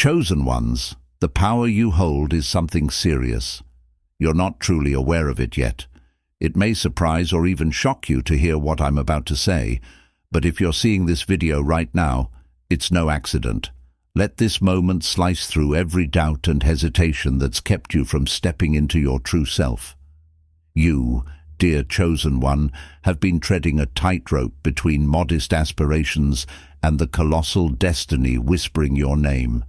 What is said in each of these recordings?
Chosen ones, the power you hold is something serious. You're not truly aware of it yet. It may surprise or even shock you to hear what I'm about to say, but if you're seeing this video right now, it's no accident. Let this moment slice through every doubt and hesitation that's kept you from stepping into your true self. You, dear chosen one, have been treading a tightrope between modest aspirations and the colossal destiny whispering your name.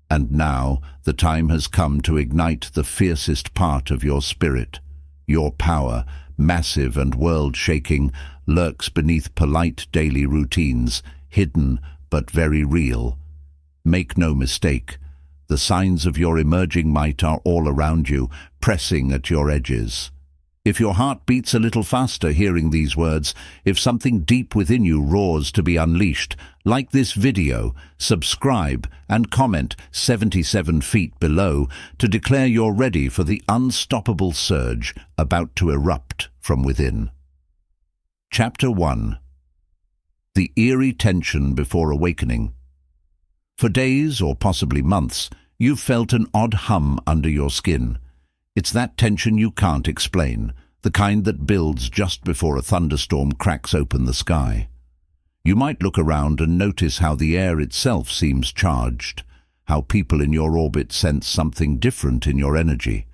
And now the time has come to ignite the fiercest part of your spirit. Your power, massive and world-shaking, lurks beneath polite daily routines, hidden but very real. Make no mistake, the signs of your emerging might are all around you, pressing at your edges. If your heart beats a little faster hearing these words, if something deep within you roars to be unleashed, like this video, subscribe and comment 77 feet below to declare you're ready for the unstoppable surge about to erupt from within. Chapter 1. The eerie tension before awakening. For days, or possibly months, you've felt an odd hum under your skin. It's that tension you can't explain, the kind that builds just before a thunderstorm cracks open the sky. You might look around and notice how the air itself seems charged, how people in your orbit sense something different in your energy.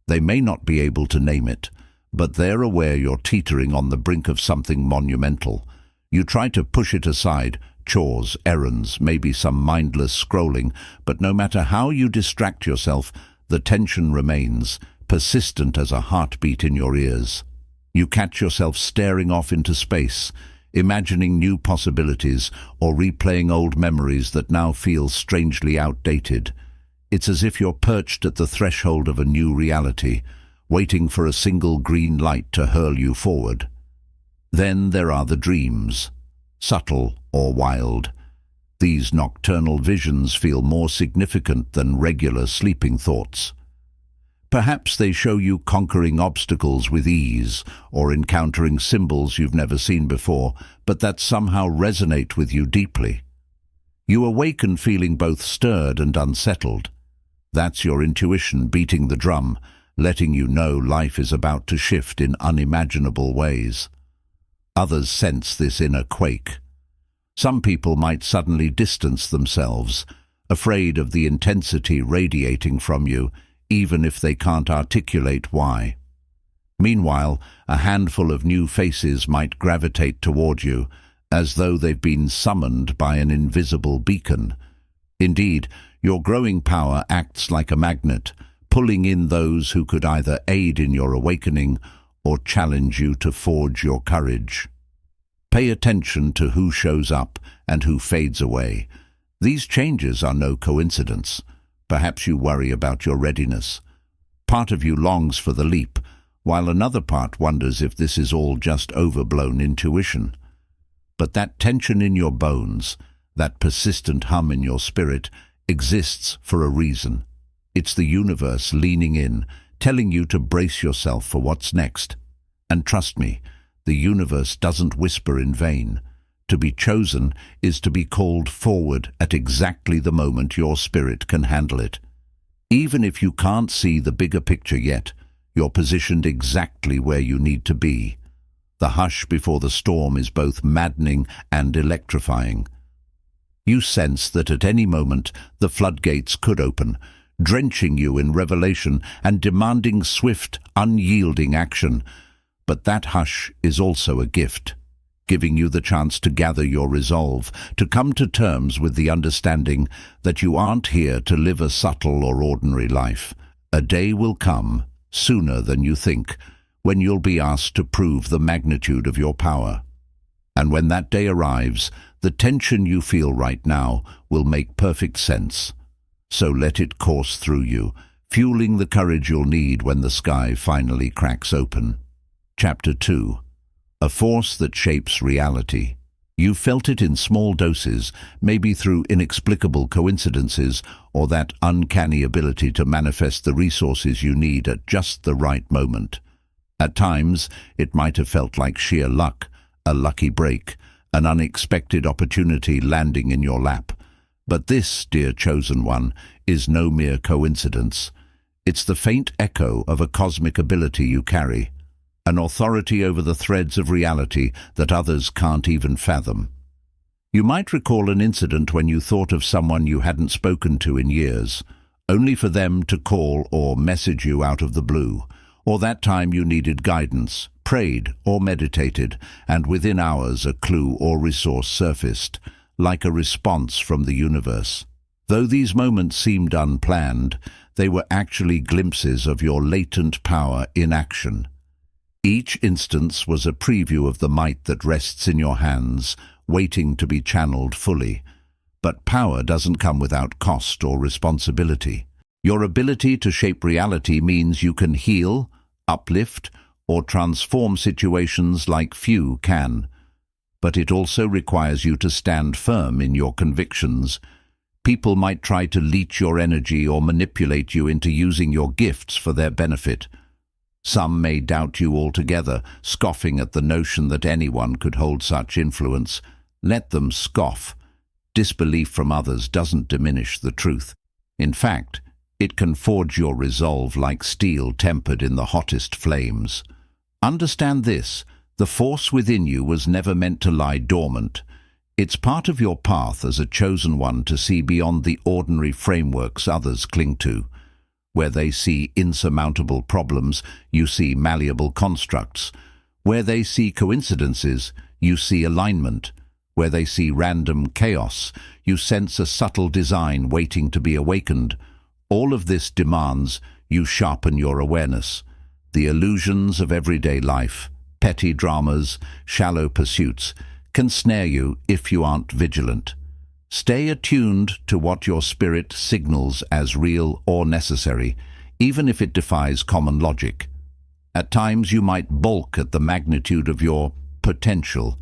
They may not be able to name it, but they're aware you're teetering on the brink of something monumental. You try to push it aside, chores, errands, maybe some mindless scrolling, but no matter how you distract yourself, the tension remains, persistent as a heartbeat in your ears. You catch yourself staring off into space, imagining new possibilities or replaying old memories that now feel strangely outdated. It's as if you're perched at the threshold of a new reality, waiting for a single green light to hurl you forward. Then there are the dreams, subtle or wild. These nocturnal visions feel more significant than regular sleeping thoughts. Perhaps they show you conquering obstacles with ease or encountering symbols you've never seen before, but that somehow resonate with you deeply. You awaken feeling both stirred and unsettled. That's your intuition beating the drum, letting you know life is about to shift in unimaginable ways. Others sense this inner quake. Some people might suddenly distance themselves, afraid of the intensity radiating from you, even if they can't articulate why. Meanwhile, a handful of new faces might gravitate toward you, as though they've been summoned by an invisible beacon. Indeed, your growing power acts like a magnet, pulling in those who could either aid in your awakening or challenge you to forge your courage. Pay attention to who shows up and who fades away. These changes are no coincidence. Perhaps you worry about your readiness. Part of you longs for the leap, while another part wonders if this is all just overblown intuition. But that tension in your bones, that persistent hum in your spirit, exists for a reason. It's the universe leaning in, telling you to brace yourself for what's next. And trust me, the universe doesn't whisper in vain. To be chosen is to be called forward at exactly the moment your spirit can handle it. Even if you can't see the bigger picture yet, you're positioned exactly where you need to be. The hush before the storm is both maddening and electrifying. You sense that at any moment the floodgates could open, drenching you in revelation and demanding swift, unyielding action. But that hush is also a gift, giving you the chance to gather your resolve, to come to terms with the understanding that you aren't here to live a subtle or ordinary life. A day will come, sooner than you think, when you'll be asked to prove the magnitude of your power. And when that day arrives, the tension you feel right now will make perfect sense. So let it course through you, fueling the courage you'll need when the sky finally cracks open. Chapter 2. A force that shapes reality. You felt it in small doses, maybe through inexplicable coincidences or that uncanny ability to manifest the resources you need at just the right moment. At times, it might have felt like sheer luck, a lucky break, an unexpected opportunity landing in your lap. But this, dear chosen one, is no mere coincidence. It's the faint echo of a cosmic ability you carry, an authority over the threads of reality that others can't even fathom. You might recall an incident when you thought of someone you hadn't spoken to in years, only for them to call or message you out of the blue, or that time you needed guidance, prayed or meditated, and within hours a clue or resource surfaced, like a response from the universe. Though these moments seemed unplanned, they were actually glimpses of your latent power in action. Each instance was a preview of the might that rests in your hands, waiting to be channeled fully. But power doesn't come without cost or responsibility. Your ability to shape reality means you can heal, uplift, or transform situations like few can. But it also requires you to stand firm in your convictions. People might try to leech your energy or manipulate you into using your gifts for their benefit. Some may doubt you altogether, scoffing at the notion that anyone could hold such influence. Let them scoff. Disbelief from others doesn't diminish the truth. In fact, it can forge your resolve like steel tempered in the hottest flames. Understand this: the force within you was never meant to lie dormant. It's part of your path as a chosen one to see beyond the ordinary frameworks others cling to. Where they see insurmountable problems, you see malleable constructs. Where they see coincidences, you see alignment. Where they see random chaos, you sense a subtle design waiting to be awakened. All of this demands you sharpen your awareness. The illusions of everyday life, petty dramas, shallow pursuits, can snare you if you aren't vigilant. Stay attuned to what your spirit signals as real or necessary, even if it defies common logic. At times you might balk at the magnitude of your potential.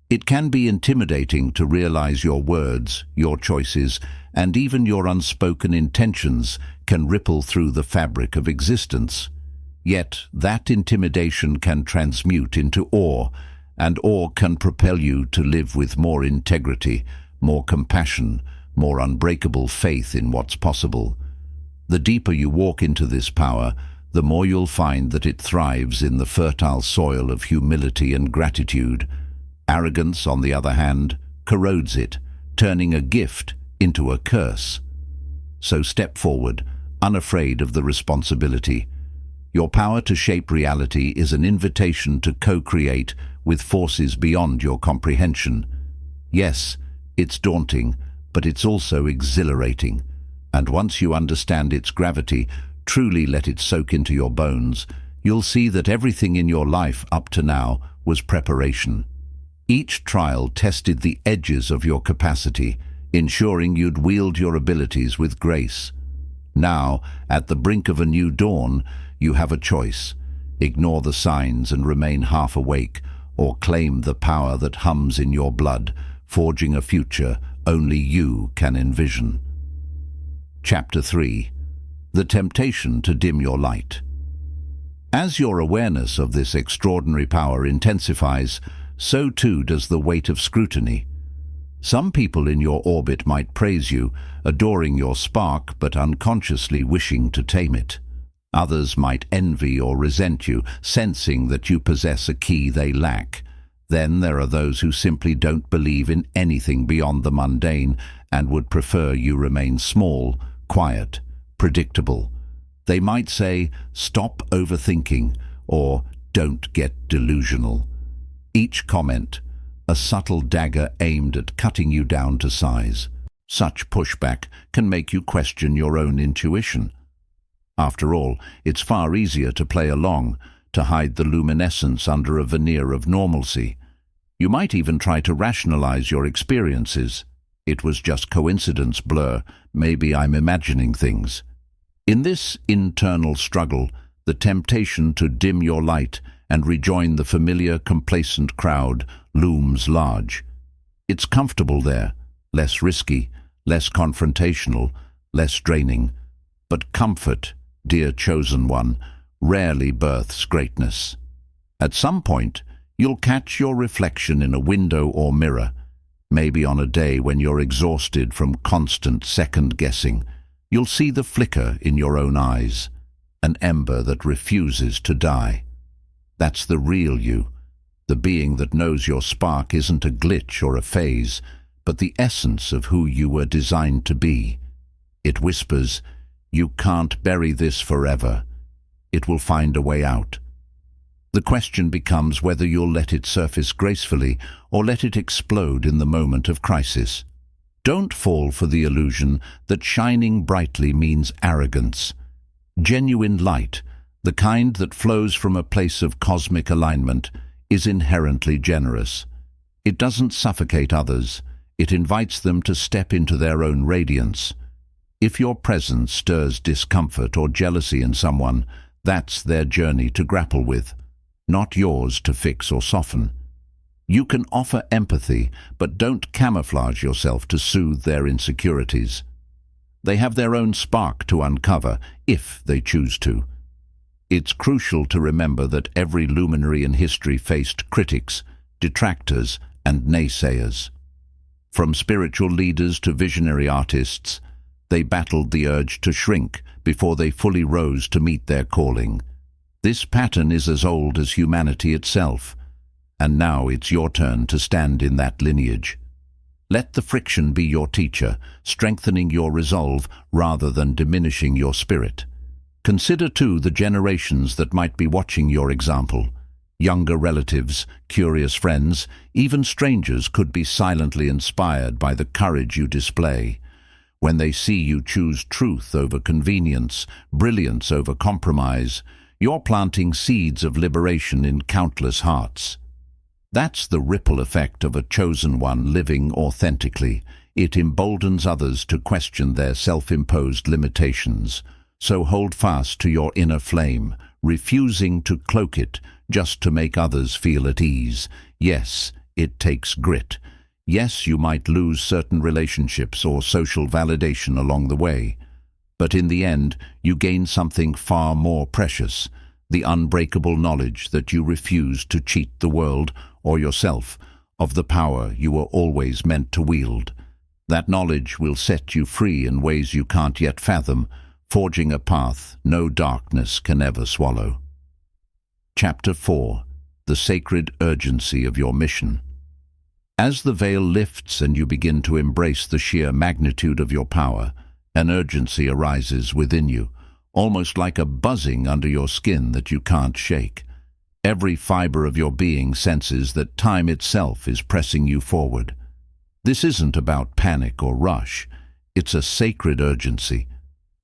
It can be intimidating to realize your words, your choices, and even your unspoken intentions can ripple through the fabric of existence. Yet that intimidation can transmute into awe, and awe can propel you to live with more integrity, more compassion, more unbreakable faith in what's possible. The deeper you walk into this power, the more you'll find that it thrives in the fertile soil of humility and gratitude. Arrogance, on the other hand, corrodes it, turning a gift into a curse. So step forward, unafraid of the responsibility. Your power to shape reality is an invitation to co-create with forces beyond your comprehension. Yes, it's daunting, but it's also exhilarating. And once you understand its gravity, truly let it soak into your bones, you'll see that everything in your life up to now was preparation. Each trial tested the edges of your capacity, ensuring you'd wield your abilities with grace. Now, at the brink of a new dawn, you have a choice. Ignore the signs and remain half awake, or claim the power that hums in your blood, forging a future only you can envision. Chapter 3. The Temptation to Dim Your Light. As your awareness of this extraordinary power intensifies, so too does the weight of scrutiny. Some people in your orbit might praise you, adoring your spark but unconsciously wishing to tame it. Others might envy or resent you, sensing that you possess a key they lack. Then there are those who simply don't believe in anything beyond the mundane and would prefer you remain small, quiet, predictable. They might say, "Stop overthinking," or "Don't get delusional." Each comment, a subtle dagger aimed at cutting you down to size. Such pushback can make you question your own intuition. After all, it's far easier to play along, to hide the luminescence under a veneer of normalcy. You might even try to rationalize your experiences. It was just coincidence, blur. Maybe I'm imagining things. In this internal struggle, the temptation to dim your light and rejoin the familiar, complacent crowd looms large. It's comfortable there, less risky, less confrontational, less draining. But comfort, dear chosen one, rarely births greatness. At some point, you'll catch your reflection in a window or mirror. Maybe on a day when you're exhausted from constant second-guessing, you'll see the flicker in your own eyes, an ember that refuses to die. That's the real you, the being that knows your spark isn't a glitch or a phase, but the essence of who you were designed to be. It whispers, "You can't bury this forever. It will find a way out." The question becomes whether you'll let it surface gracefully or let it explode in the moment of crisis. Don't fall for the illusion that shining brightly means arrogance. Genuine light, the kind that flows from a place of cosmic alignment, is inherently generous. It doesn't suffocate others. It invites them to step into their own radiance. If your presence stirs discomfort or jealousy in someone, that's their journey to grapple with, not yours to fix or soften. You can offer empathy, but don't camouflage yourself to soothe their insecurities. They have their own spark to uncover, if they choose to. It's crucial to remember that every luminary in history faced critics, detractors, and naysayers. From spiritual leaders to visionary artists, they battled the urge to shrink before they fully rose to meet their calling. This pattern is as old as humanity itself, and now it's your turn to stand in that lineage. Let the friction be your teacher, strengthening your resolve rather than diminishing your spirit. Consider, too, the generations that might be watching your example. Younger relatives, curious friends, even strangers could be silently inspired by the courage you display. When they see you choose truth over convenience, brilliance over compromise, you're planting seeds of liberation in countless hearts. That's the ripple effect of a chosen one living authentically. It emboldens others to question their self-imposed limitations. So hold fast to your inner flame, refusing to cloak it just to make others feel at ease. Yes, it takes grit. Yes, you might lose certain relationships or social validation along the way. But in the end, you gain something far more precious, the unbreakable knowledge that you refuse to cheat the world or yourself of the power you were always meant to wield. That knowledge will set you free in ways you can't yet fathom, forging a path no darkness can ever swallow. Chapter 4. The Sacred Urgency of Your Mission. As the veil lifts and you begin to embrace the sheer magnitude of your power, an urgency arises within you, almost like a buzzing under your skin that you can't shake. Every fiber of your being senses that time itself is pressing you forward. This isn't about panic or rush. It's a sacred urgency,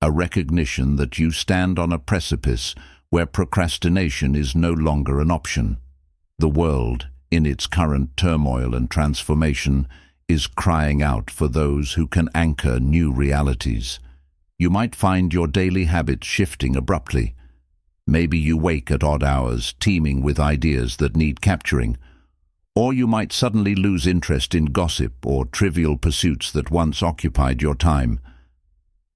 a recognition that you stand on a precipice where procrastination is no longer an option. The world, in its current turmoil and transformation, is crying out for those who can anchor new realities. You might find your daily habits shifting abruptly. Maybe you wake at odd hours, teeming with ideas that need capturing. Or you might suddenly lose interest in gossip or trivial pursuits that once occupied your time.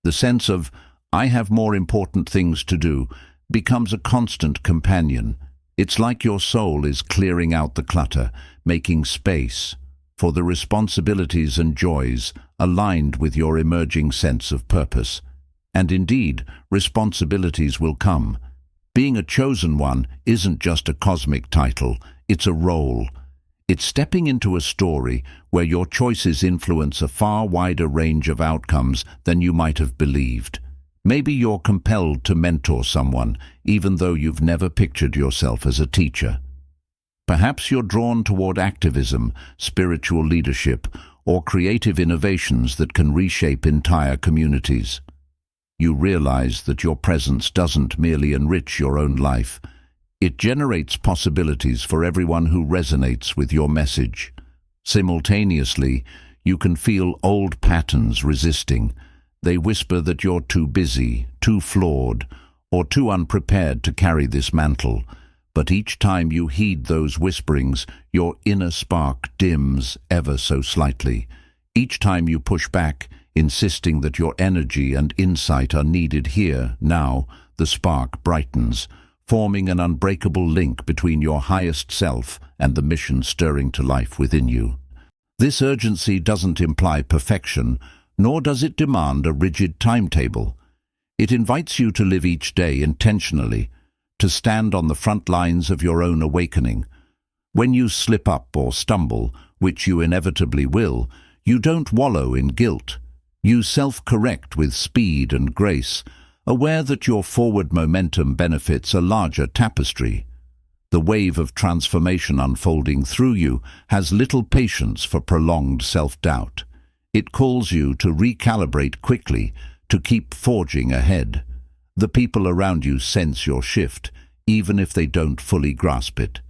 The sense of, "I have more important things to do," becomes a constant companion. It's like your soul is clearing out the clutter, making space for the responsibilities and joys aligned with your emerging sense of purpose. And indeed, responsibilities will come. Being a chosen one isn't just a cosmic title, it's a role. It's stepping into a story where your choices influence a far wider range of outcomes than you might have believed. Maybe you're compelled to mentor someone, even though you've never pictured yourself as a teacher. Perhaps you're drawn toward activism, spiritual leadership, or creative innovations that can reshape entire communities. You realize that your presence doesn't merely enrich your own life. It generates possibilities for everyone who resonates with your message. Simultaneously, you can feel old patterns resisting. They whisper that you're too busy, too flawed, or too unprepared to carry this mantle. But each time you heed those whisperings, your inner spark dims ever so slightly. Each time you push back, insisting that your energy and insight are needed here, now, the spark brightens, forming an unbreakable link between your highest self and the mission stirring to life within you. This urgency doesn't imply perfection, nor does it demand a rigid timetable. It invites you to live each day intentionally, to stand on the front lines of your own awakening. When you slip up or stumble, which you inevitably will, you don't wallow in guilt. You self-correct with speed and grace, aware that your forward momentum benefits a larger tapestry. The wave of transformation unfolding through you has little patience for prolonged self-doubt. It calls you to recalibrate quickly, to keep forging ahead. The people around you sense your shift, even if they don't fully grasp it.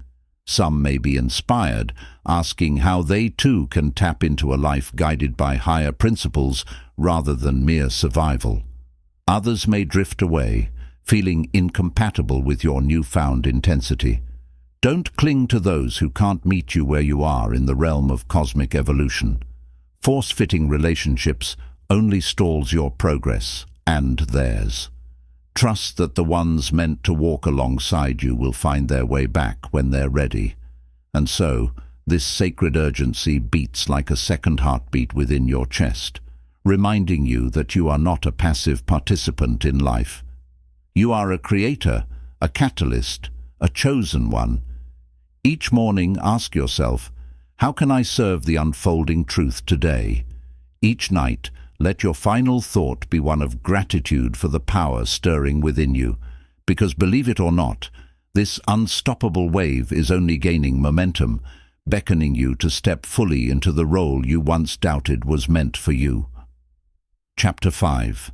Some may be inspired, asking how they too can tap into a life guided by higher principles rather than mere survival. Others may drift away, feeling incompatible with your newfound intensity. Don't cling to those who can't meet you where you are in the realm of cosmic evolution. Force-fitting relationships only stalls your progress and theirs. Trust that the ones meant to walk alongside you will find their way back when they're ready. And so, this sacred urgency beats like a second heartbeat within your chest, reminding you that you are not a passive participant in life. You are a creator, a catalyst, a chosen one. Each morning, ask yourself, how can I serve the unfolding truth today? Each night, let your final thought be one of gratitude for the power stirring within you, because believe it or not, this unstoppable wave is only gaining momentum, beckoning you to step fully into the role you once doubted was meant for you. Chapter 5.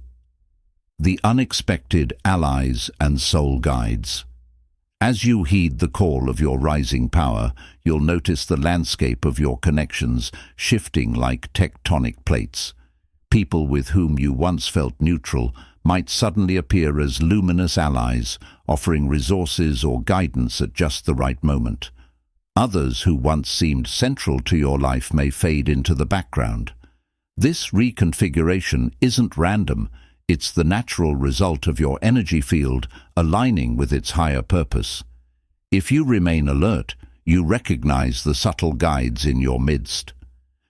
The Unexpected Allies and Soul Guides. As you heed the call of your rising power, you'll notice the landscape of your connections shifting like tectonic plates. People with whom you once felt neutral might suddenly appear as luminous allies, offering resources or guidance at just the right moment. Others who once seemed central to your life may fade into the background. This reconfiguration isn't random. It's the natural result of your energy field aligning with its higher purpose. If you remain alert, you recognize the subtle guides in your midst.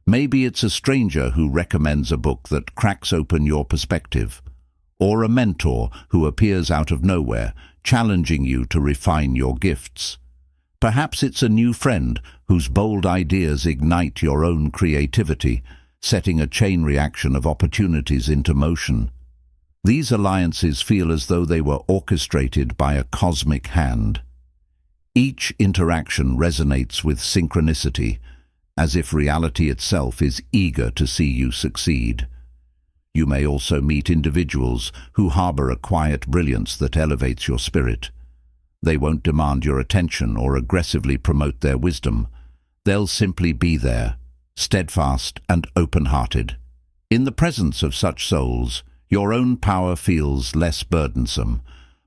Maybe it's a stranger who recommends a book that cracks open your perspective, or a mentor who appears out of nowhere, challenging you to refine your gifts. Perhaps it's a new friend whose bold ideas ignite your own creativity, setting a chain reaction of opportunities into motion. These alliances feel as though they were orchestrated by a cosmic hand. Each interaction resonates with synchronicity, as if reality itself is eager to see you succeed. You may also meet individuals who harbor a quiet brilliance that elevates your spirit. They won't demand your attention or aggressively promote their wisdom. They'll simply be there, steadfast and open-hearted. In the presence of such souls, your own power feels less burdensome,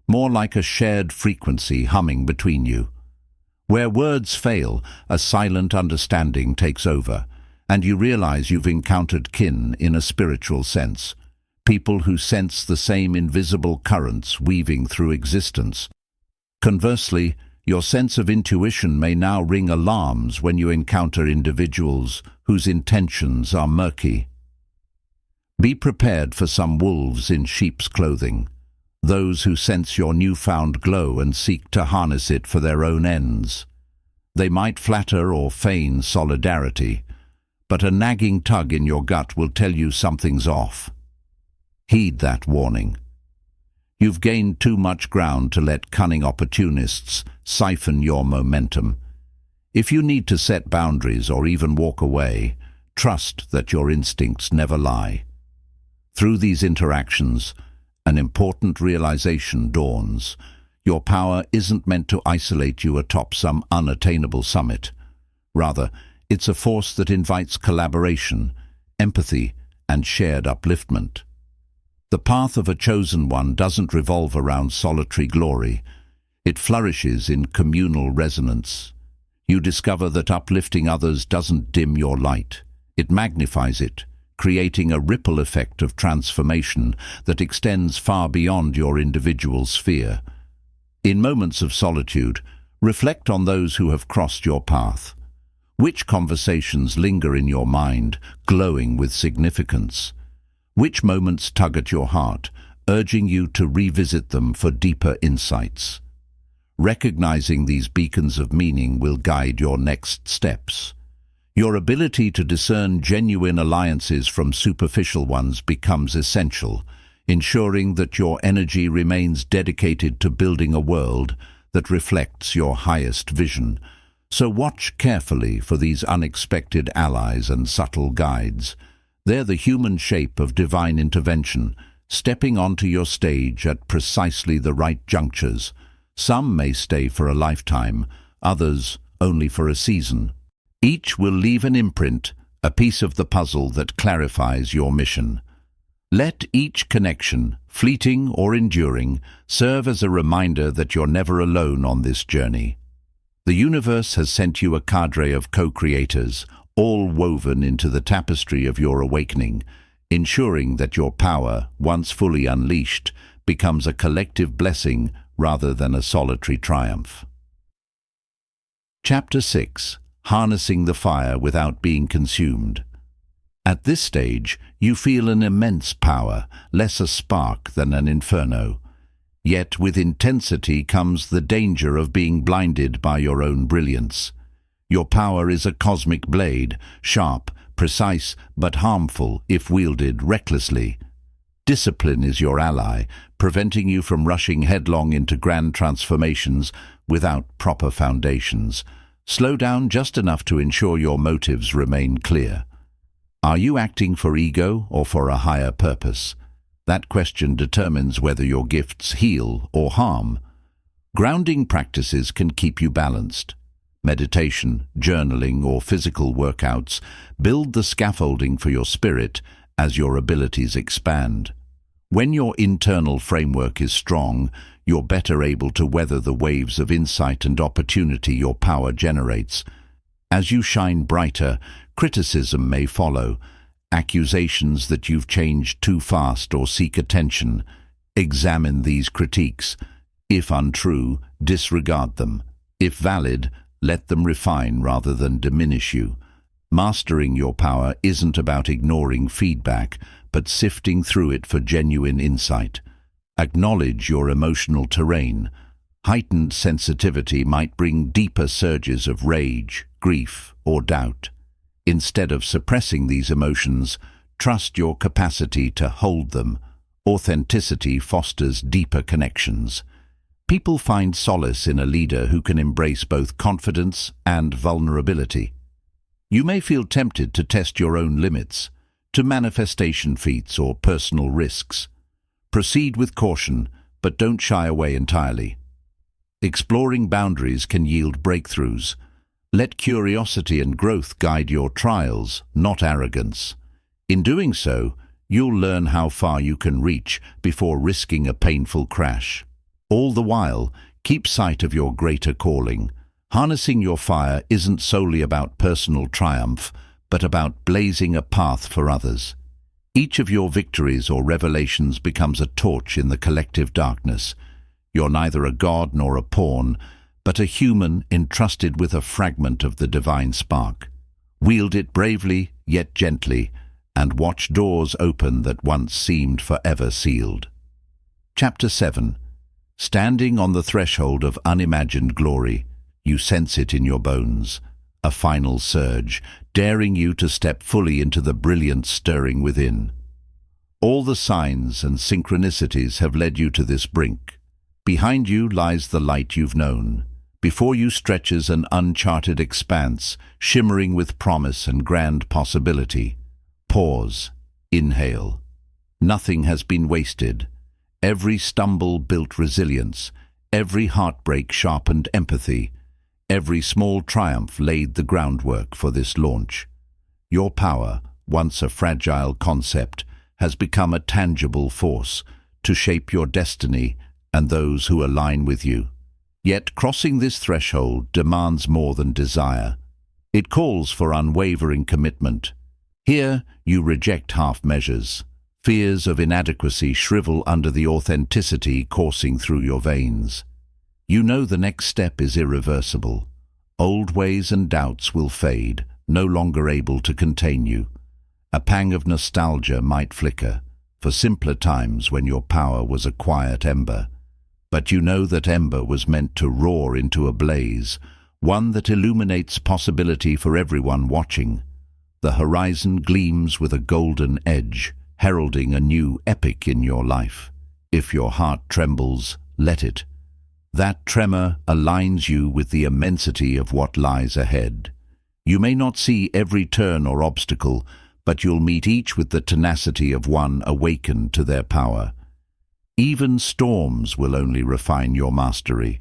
more like a shared frequency humming between you. Where words fail, a silent understanding takes over, and you realize you've encountered kin in a spiritual sense, people who sense the same invisible currents weaving through existence. Conversely, your sense of intuition may now ring alarms when you encounter individuals whose intentions are murky. Be prepared for some wolves in sheep's clothing, those who sense your newfound glow and seek to harness it for their own ends. They might flatter or feign solidarity, but a nagging tug in your gut will tell you something's off. Heed that warning. You've gained too much ground to let cunning opportunists siphon your momentum. If you need to set boundaries or even walk away, trust that your instincts never lie. Through these interactions, an important realization dawns. Your power isn't meant to isolate you atop some unattainable summit. Rather, it's a force that invites collaboration, empathy, and shared upliftment. The path of a chosen one doesn't revolve around solitary glory. It flourishes in communal resonance. You discover that uplifting others doesn't dim your light. It magnifies it, creating a ripple effect of transformation that extends far beyond your individual sphere. In moments of solitude, reflect on those who have crossed your path. Which conversations linger in your mind, glowing with significance? Which moments tug at your heart, urging you to revisit them for deeper insights? Recognizing these beacons of meaning will guide your next steps. Your ability to discern genuine alliances from superficial ones becomes essential, ensuring that your energy remains dedicated to building a world that reflects your highest vision. So watch carefully for these unexpected allies and subtle guides. They're the human shape of divine intervention, stepping onto your stage at precisely the right junctures. Some may stay for a lifetime, others only for a season. Each will leave an imprint, a piece of the puzzle that clarifies your mission. Let each connection, fleeting or enduring, serve as a reminder that you're never alone on this journey. The universe has sent you a cadre of co-creators, all woven into the tapestry of your awakening, ensuring that your power, once fully unleashed, becomes a collective blessing rather than a solitary triumph. Chapter 6. Harnessing the fire without being consumed. At this stage, you feel an immense power, less a spark than an inferno. Yet with intensity comes the danger of being blinded by your own brilliance. Your power is a cosmic blade, sharp, precise, but harmful if wielded recklessly. Discipline is your ally, preventing you from rushing headlong into grand transformations without proper foundations. Slow down just enough to ensure your motives remain clear. Are you acting for ego or for a higher purpose? That question determines whether your gifts heal or harm. Grounding practices can keep you balanced. Meditation, journaling, or physical workouts build the scaffolding for your spirit as your abilities expand. When your internal framework is strong, you're better able to weather the waves of insight and opportunity your power generates. As you shine brighter, criticism may follow. Accusations that you've changed too fast or seek attention. Examine these critiques. If untrue, disregard them. If valid, let them refine rather than diminish you. Mastering your power isn't about ignoring feedback, but sifting through it for genuine insight. Acknowledge your emotional terrain. Heightened sensitivity might bring deeper surges of rage, grief, or doubt. Instead of suppressing these emotions, trust your capacity to hold them. Authenticity fosters deeper connections. People find solace in a leader who can embrace both confidence and vulnerability. You may feel tempted to test your own limits, to manifestation feats or personal risks. Proceed with caution, but don't shy away entirely. Exploring boundaries can yield breakthroughs. Let curiosity and growth guide your trials, not arrogance. In doing so, you'll learn how far you can reach before risking a painful crash. All the while, keep sight of your greater calling. Harnessing your fire isn't solely about personal triumph, but about blazing a path for others. Each of your victories or revelations becomes a torch in the collective darkness. You're neither a god nor a pawn, but a human entrusted with a fragment of the divine spark. Wield it bravely, yet gently, and watch doors open that once seemed forever sealed. Chapter 7. Standing on the threshold of unimagined glory, you sense it in your bones. A final surge, daring you to step fully into the brilliance stirring within. All the signs and synchronicities have led you to this brink. Behind you lies the light you've known. Before you stretches an uncharted expanse, shimmering with promise and grand possibility. Pause. Inhale. Nothing has been wasted. Every stumble built resilience. Every heartbreak sharpened empathy. Every small triumph laid the groundwork for this launch. Your power, once a fragile concept, has become a tangible force to shape your destiny and those who align with you. Yet crossing this threshold demands more than desire. It calls for unwavering commitment. Here you reject half measures. Fears of inadequacy shrivel under the authenticity coursing through your veins. You know the next step is irreversible. Old ways and doubts will fade, no longer able to contain you. A pang of nostalgia might flicker, for simpler times when your power was a quiet ember. But you know that ember was meant to roar into a blaze, one that illuminates possibility for everyone watching. The horizon gleams with a golden edge, heralding a new epic in your life. If your heart trembles, let it. That tremor aligns you with the immensity of what lies ahead. You may not see every turn or obstacle, but you'll meet each with the tenacity of one awakened to their power. Even storms will only refine your mastery.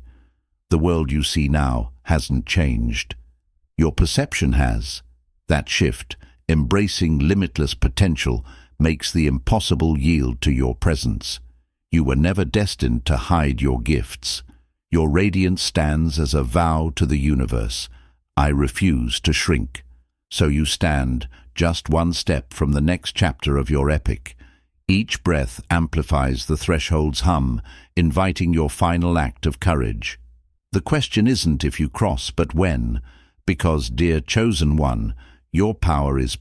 The world you see now hasn't changed. Your perception has. That shift, embracing limitless potential, makes the impossible yield to your presence. You were never destined to hide your gifts. Your radiance stands as a vow to the universe. I refuse to shrink. So you stand, just one step from the next chapter of your epic. Each breath amplifies the threshold's hum, inviting your final act of courage. The question isn't if you cross, but when, because, dear chosen one, your power is